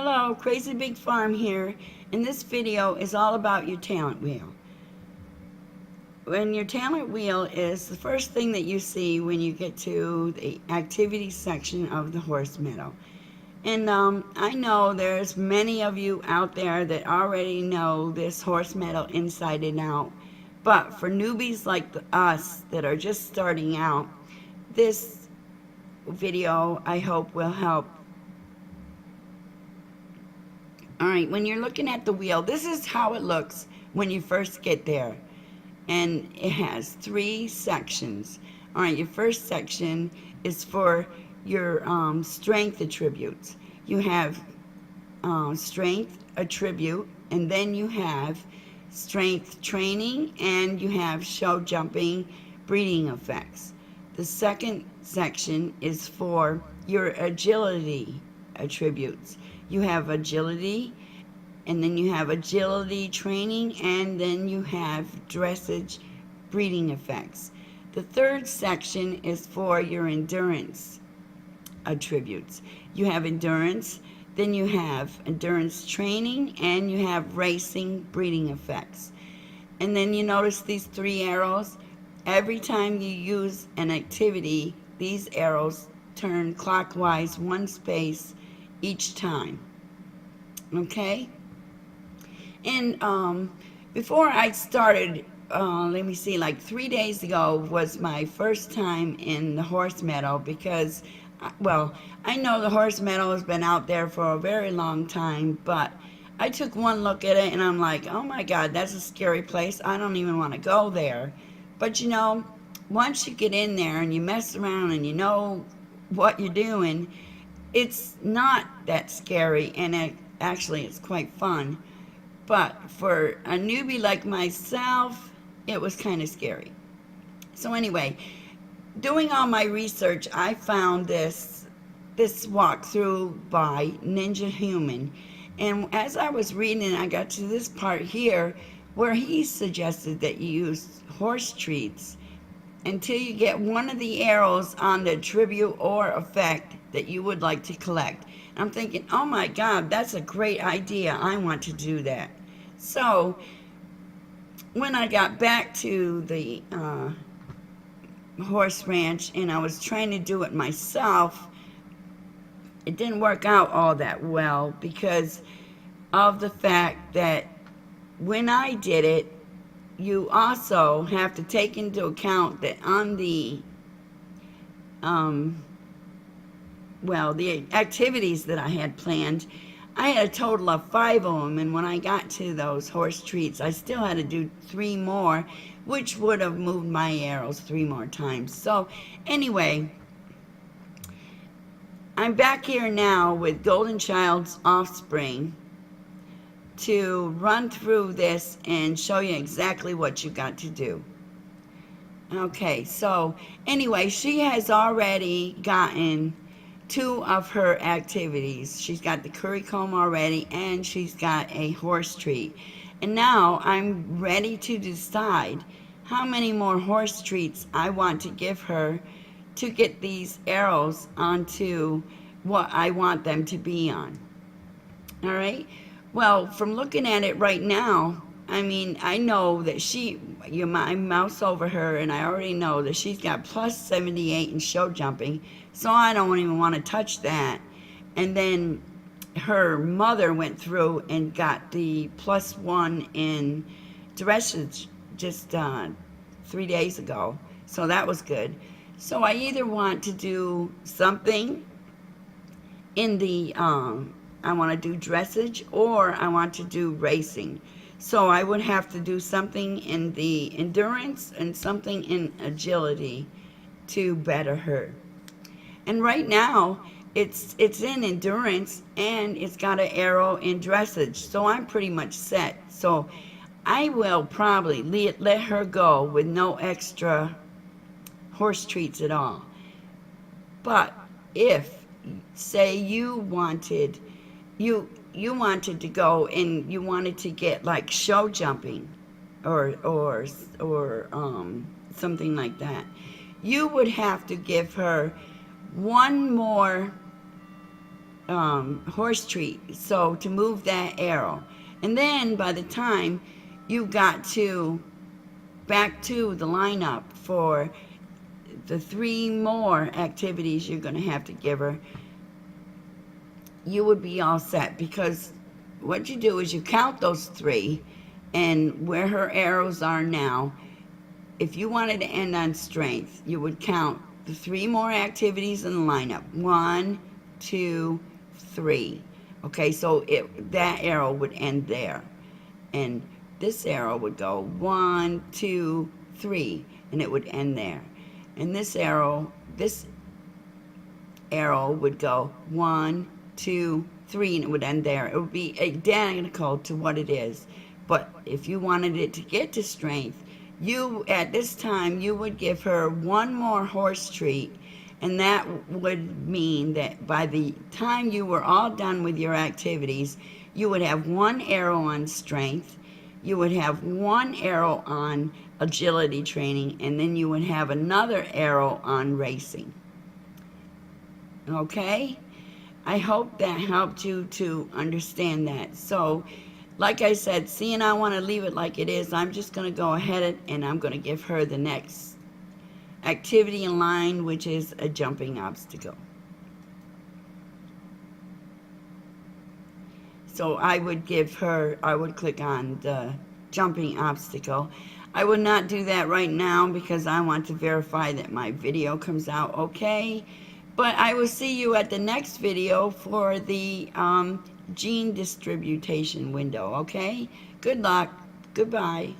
Hello, Crazy Big Farm here, and this video is all about your talent wheel. When your talent wheel is the first thing that you see when you get to the activity section of the horse meadow. And I know there's many of you out there that already know this horse meadow inside and out, but for newbies like us that are just starting out, this video I hope will help. Alright, when you're looking at the wheel, this is how it looks when you first get there. And it has three sections. Alright, your first section is for your strength attributes. You have strength attribute, and then you have strength training, and you have show jumping breeding effects. The second section is for your agility attributes. You have agility, and then you have agility training, and then you have dressage breeding effects. The third section is for your endurance attributes. You have endurance, then you have endurance training, and you have racing breeding effects. And then you notice these three arrows. Every time you use an activity, these arrows turn clockwise one space each time. Okay? And before I started, let me see, like 3 days ago was my first time in the horse meadow because, well, I know the horse meadow has been out there for a very long time, but I took one look at it and I'm like, oh my God, that's a scary place. I don't even want to go there. But you know, once you get in there and you mess around and you know what you're doing, it's not that scary, and actually it's quite fun. But for a newbie like myself, it was kind of scary. So anyway, doing all my research, I found this walkthrough by Ninja Human. And as I was reading, I got to this part here where he suggested that you use horse treats until you get one of the arrows on the attribute or effect that you would like to collect. I'm thinking, oh my God, that's a great idea. I want to do that. So when I got back to the horse ranch and I was trying to do it myself, it didn't work out all that well because of the fact that when I did it, you also have to take into account that on the the activities that I had planned, I had a total of 5 of them, and when I got to those horse treats, I still had to do 3 more, which would have moved my arrows 3 more times. So anyway, I'm back here now with Golden Child's Offspring to run through this and show you exactly what you got to do. Okay, so anyway, she has already gotten 2 of her activities. She's got the currycomb already, and she's got a horse treat. And now I'm ready to decide how many more horse treats I want to give her to get these arrows onto what I want them to be on. All right? Well, from looking at it right now, I mean, I know that I mouse over her, and I already know that she's got plus 78 in show jumping, so I don't even want to touch that. And then her mother went through and got the plus 1 in dressage just 3 days ago, so that was good. So I either want to do something in the I want to do dressage, or I want to do racing. So I would have to do something in the endurance and something in agility to better her. And right now, it's in endurance, and it's got an arrow in dressage. So I'm pretty much set. So I will probably let her go with no extra horse treats at all. But if, say, you wanted to go and you wanted to get like show jumping or something like that, you would have to give her one more horse treat. So to move that arrow. And then by the time you got to back to the lineup for the 3 more activities you're going to have to give her, you would be all set, because what you do is you count those 3 and where her arrows are now. If you wanted to end on strength, you would count the 3 more activities in the lineup. 1, 2, 3. Okay, so that arrow would end there. And this arrow would go 1, 2, 3, and it would end there. And this arrow would go 1, 2, 3, and it would end there. It would be identical to what it is. But if you wanted it to get to strength, at this time, you would give her 1 more horse treat, and that would mean that by the time you were all done with your activities, you would have 1 arrow on strength, you would have 1 arrow on agility training, and then you would have another arrow on racing. Okay? I hope that helped you to understand that. So, like I said, seeing I want to leave it like it is, I'm just going to go ahead and I'm going to give her the next activity in line, which is a jumping obstacle. So I would click on the jumping obstacle. I would not do that right now because I want to verify that my video comes out okay. But I will see you at the next video for the gene distribution window, okay? Good luck. Goodbye.